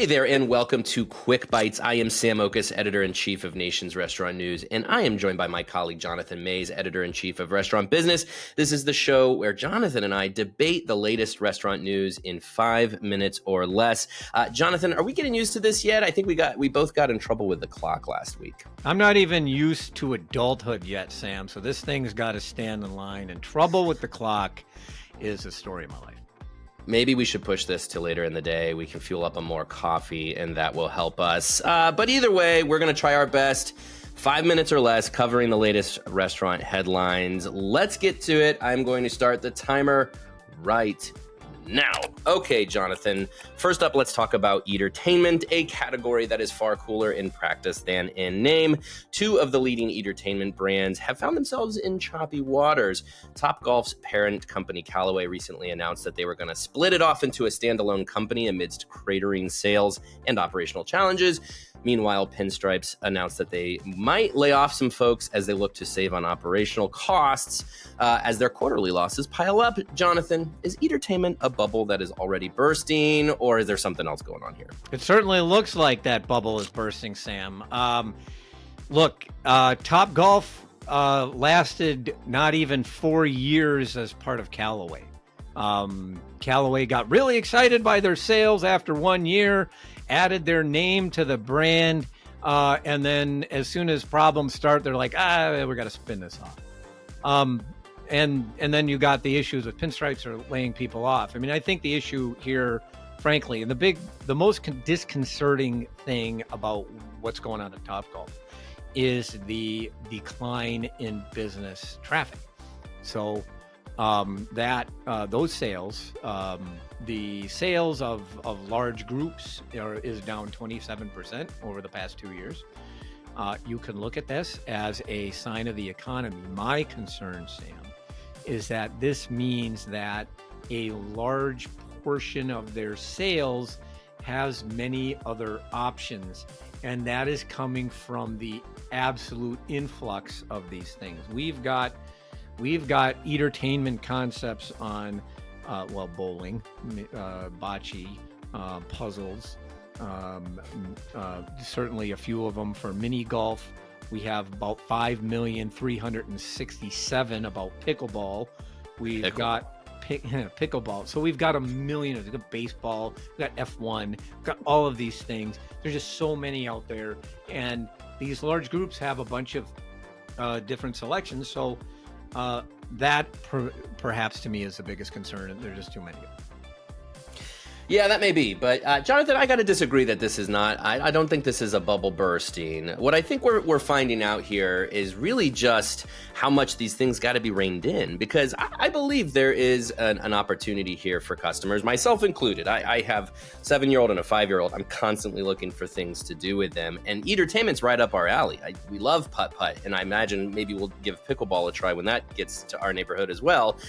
Hey there, and welcome to Quick Bites. I am Sam Oches, Editor-in-Chief of Nation's Restaurant News, and I am joined by my colleague Jonathan Mays, Editor-in-Chief of Restaurant Business. This is the show where Jonathan and I debate the latest restaurant news in 5 minutes or less. Jonathan, are we getting used to this yet? I think we both got in trouble with the clock last week. I'm not even used to adulthood yet, Sam, so this thing's got to stand in line, and trouble with the clock is the story of my life. Maybe we should push this to later in the day. We can fuel up on more coffee, and that will help us. But either way, we're going to try our best. 5 minutes or less covering the latest restaurant headlines. Let's get to it. I'm going to start the timer right now. Okay, Jonathan. First up, let's talk about eatertainment, a category that is far cooler in practice than in name. Two of the leading eatertainment brands have found themselves in choppy waters. Topgolf's parent company, Callaway, recently announced that they were going to split it off into a standalone company amidst cratering sales and operational challenges. Meanwhile, Pinstripes announced that they might lay off some folks as they look to save on operational costs as their quarterly losses pile up. Jonathan, is eatertainment a bubble that is already bursting, or is there something else going on here? It certainly looks like that bubble is bursting, Sam. Look, Topgolf lasted not even 4 years as part of Callaway. Callaway got really excited by their sales after 1 year, added their name to the brand, and then as soon as problems start, they're like, we got to spin this off. And then you got the issues with Pinstripes or laying people off. I mean, I think the issue here, frankly, and the most disconcerting thing about what's going on at Topgolf is the decline in business traffic. So those sales, the sales of large groups is down 27% over the past 2 years. You can look at this as a sign of the economy. My concern, Sam, is that this means that a large portion of their sales has many other options, and that is coming from the absolute influx of these things. We've got eatertainment concepts on, bowling, bocce, puzzles, certainly a few of them for mini golf. We have about 5,367,000 about pickleball. We've got pickleball. So we've got a million. We've got baseball. We've got F1. We've got all of these things. There's just so many out there. And these large groups have a bunch of different selections. So that perhaps to me is the biggest concern. There's just too many of them. Yeah, that may be. But Jonathan, I got to disagree that this is not. I don't think this is a bubble bursting. What I think we're finding out here is really just how much these things got to be reined in, because I believe there is an opportunity here for customers, myself included. I have a 7-year-old and a 5-year-old. I'm constantly looking for things to do with them. And eatertainment's right up our alley. We love putt-putt, and I imagine maybe we'll give pickleball a try when that gets to our neighborhood as well.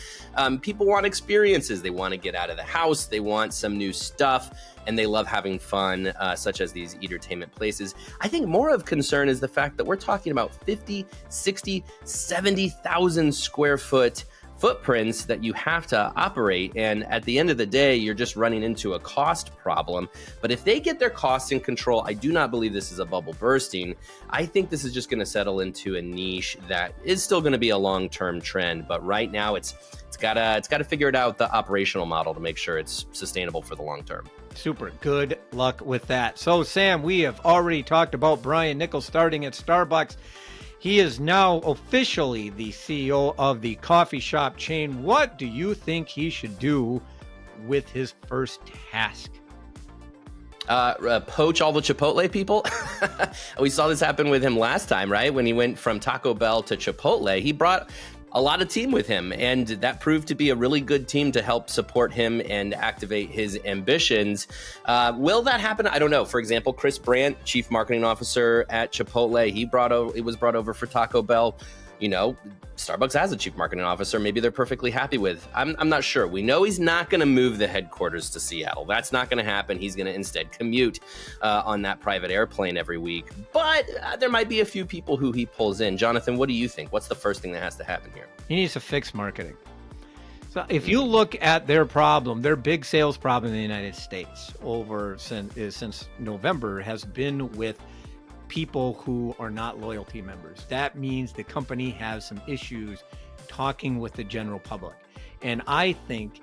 People want experiences. They want to get out of the house. They want some new stuff, and they love having fun, such as these eatertainment places. I think more of concern is the fact that we're talking about 50, 60, 70,000 square foot footprints that you have to operate, and at the end of the day, you're just running into a cost problem. But if they get their costs in control, I do not believe this is a bubble bursting. I think this is just going to settle into a niche that is still going to be a long-term trend, but right now it's got to figure it out, the operational model, to make sure it's sustainable for the long term. Super. Good luck with that. So, Sam, we have already talked about Brian Niccol starting at Starbucks. He is now officially the CEO of the coffee shop chain. What do you think he should do with his first task? Poach all the Chipotle people. We saw this happen with him last time, right? When he went from Taco Bell to Chipotle, he brought a lot of team with him, and that proved to be a really good team to help support him and activate his ambitions. Will that happen? I don't know. For example, Chris Brandt, Chief Marketing Officer at Chipotle, he was brought over for Taco Bell. You know, Starbucks has a chief marketing officer. Maybe they're perfectly happy with. I'm not sure. We know he's not going to move the headquarters to Seattle. That's not going to happen. He's going to instead commute on that private airplane every week. But there might be a few people who he pulls in. Jonathan, what do you think? What's the first thing that has to happen here? He needs to fix marketing. So if you look at their problem, their big sales problem in the United States since November has been with people who are not loyalty members. That means the company has some issues talking with the general public. And I think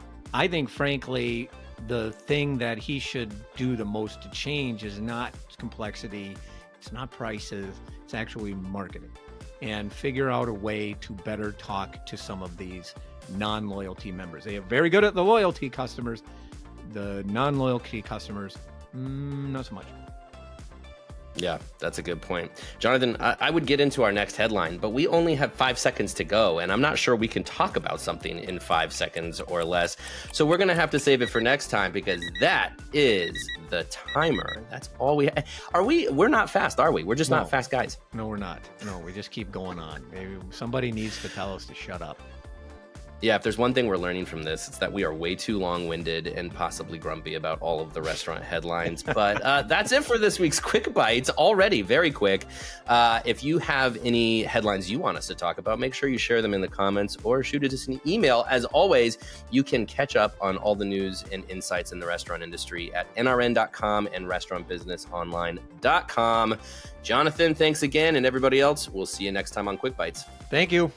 frankly, the thing that he should do the most to change is not complexity, it's not prices, it's actually marketing, and figure out a way to better talk to some of these non-loyalty members. They are very good at the loyalty customers. The non-loyalty customers, not so much. Yeah, that's a good point. Jonathan, I would get into our next headline, but we only have 5 seconds to go, and I'm not sure we can talk about something in 5 seconds or less. So we're going to have to save it for next time, because that is the timer. That's all we we're not fast, are we? We're just not fast guys. No, we're not. No, we just keep going on. Maybe somebody needs to tell us to shut up. Yeah, if there's one thing we're learning from this, it's that we are way too long-winded and possibly grumpy about all of the restaurant headlines. But that's it for this week's Quick Bites. Already very quick. If you have any headlines you want us to talk about, make sure you share them in the comments or shoot us an email. As always, you can catch up on all the news and insights in the restaurant industry at nrn.com and restaurantbusinessonline.com. Jonathan, thanks again. And everybody else, we'll see you next time on Quick Bites. Thank you.